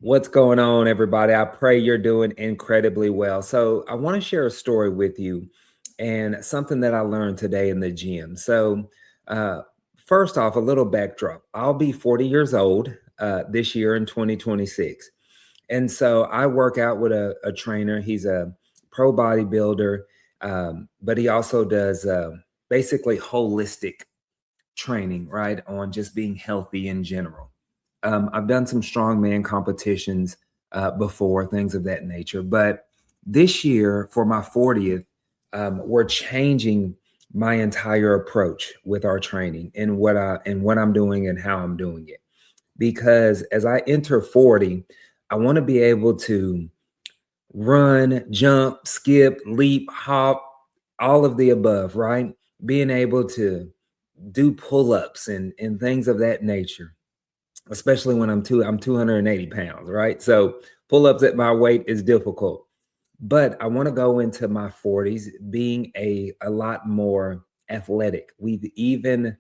What's going on, everybody? I pray you're doing incredibly well. So, I want to share a story with you and something that I learned today in the gym. Uh, First off, a little backdrop. I'll be 40 years old this year in 2026. And so, I work out with a trainer. He's a pro bodybuilder, but he also does basically holistic training, right, on just being healthy in general. I've done some strongman competitions before, things of that nature. But this year, for my 40th, we're changing my entire approach with our training and what I'm doing and how I'm doing it. Because as I enter 40, I want to be able to run, jump, skip, leap, hop, all of the above, right? Being able to do pull-ups and things of that nature, especially when I'm 280 pounds, right? So pull-ups at my weight is difficult. But I want to go into my 40s being a lot more athletic. We've even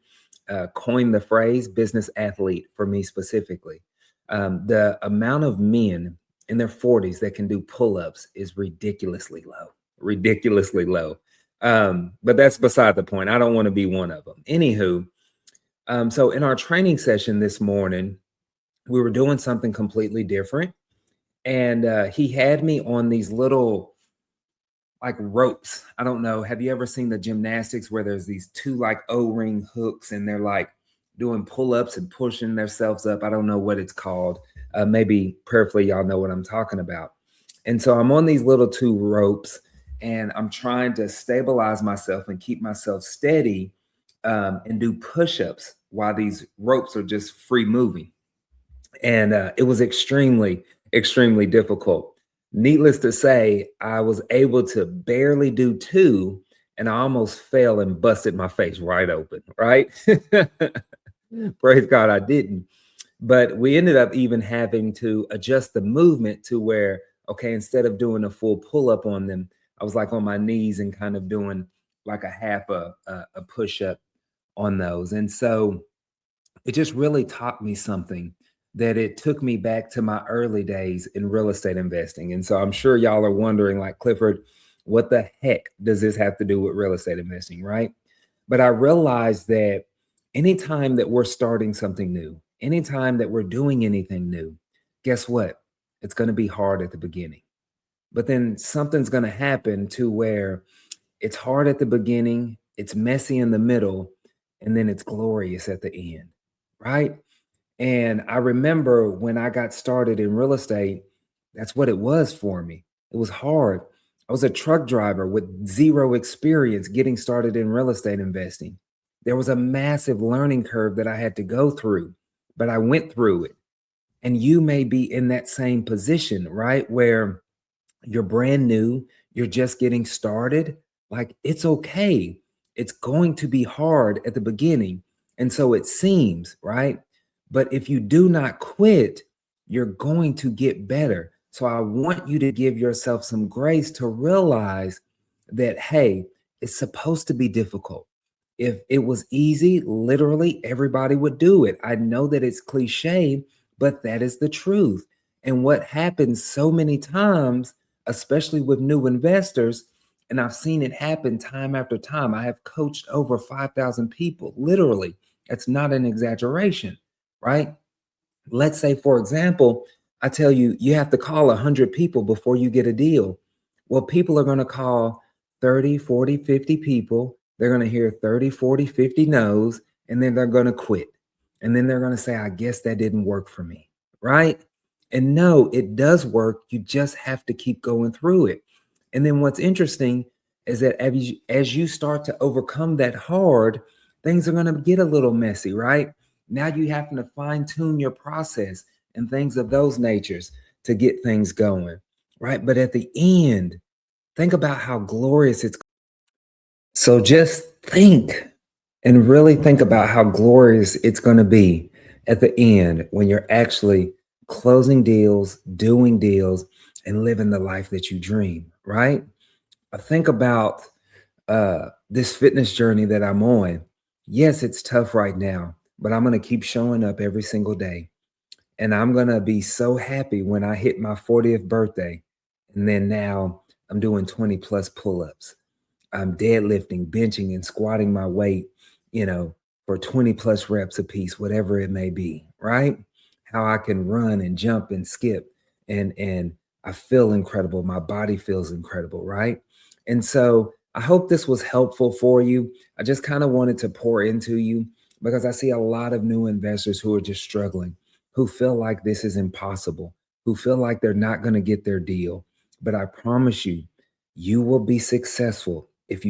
coined the phrase business athlete for me specifically. The amount of men in their 40s that can do pull-ups is ridiculously low. But that's beside the point. I don't want to be one of them. Anywho, so in our training session this morning, we were doing something completely different. And he had me on these little like ropes. I don't know. Have you ever seen the gymnastics where there's these two like O-ring hooks and they're like doing pull-ups and pushing themselves up? I don't know what it's called. Maybe prayerfully, y'all know what I'm talking about. And so I'm on these little two ropes and I'm trying to stabilize myself and keep myself steady and do push-ups while these ropes are just free moving. And it was extremely difficult. Needless to say, I was able to barely do two, and I almost fell and busted my face right open, right? Praise God, I didn't. But we ended up even having to adjust the movement to where, okay, instead of doing a full pull up on them, I was like on my knees and kind of doing like a half a push up on those. And so it just really taught me something that it took me back to my early days in real estate investing. And so I'm sure y'all are wondering, like, Clifford, what the heck does this have to do with real estate investing, right? But I realized that anytime that we're starting something new, anytime that we're doing anything new, guess what? It's going to be hard at the beginning. But then something's going to happen to where it's hard at the beginning, it's messy in the middle, and then it's glorious at the end, right? And I remember when I got started in real estate, that's what it was for me. It was hard. I was a truck driver with zero experience getting started in real estate investing. There was a massive learning curve that I had to go through, but I went through it. And you may be in that same position, right? Where you're brand new, you're just getting started. Like, it's okay. It's going to be hard at the beginning. And so it seems, right? But if you do not quit, you're going to get better. So I want you to give yourself some grace to realize that, hey, it's supposed to be difficult. If it was easy, literally everybody would do it. I know that it's cliche, but that is the truth. And what happens so many times, especially with new investors, and I've seen it happen time after time. I have coached over 5,000 people, literally. That's not an exaggeration, right? Let's say, for example, I tell you, you have to call 100 people before you get a deal. Well, people are going to call 30, 40, 50 people. They're going to hear 30, 40, 50 no's, and then they're going to quit. And then they're going to say, I guess that didn't work for me, right? And no, it does work. You just have to keep going through it. And then what's interesting is that as you start to overcome that hard, things are going to get a little messy, right? Now you have to fine tune your process and things of those natures to get things going, right? But at the end, think about how glorious it's. So just think and really think about how glorious it's going to be at the end when you're actually closing deals, doing deals, and living the life that you dream, right? I think about this fitness journey that I'm on. Yes, it's tough right now, but I'm going to keep showing up every single day. And I'm going to be so happy when I hit my 40th birthday. And then now I'm doing 20 plus pull ups. I'm deadlifting, benching, and squatting my weight, you know, for 20 plus reps a piece, whatever it may be, right? How I can run and jump and skip and I feel incredible. My body feels incredible, right? And so I hope this was helpful for you. I just kind of wanted to pour into you because I see a lot of new investors who are just struggling, who feel like this is impossible, who feel like they're not going to get their deal. But I promise you, you will be successful if you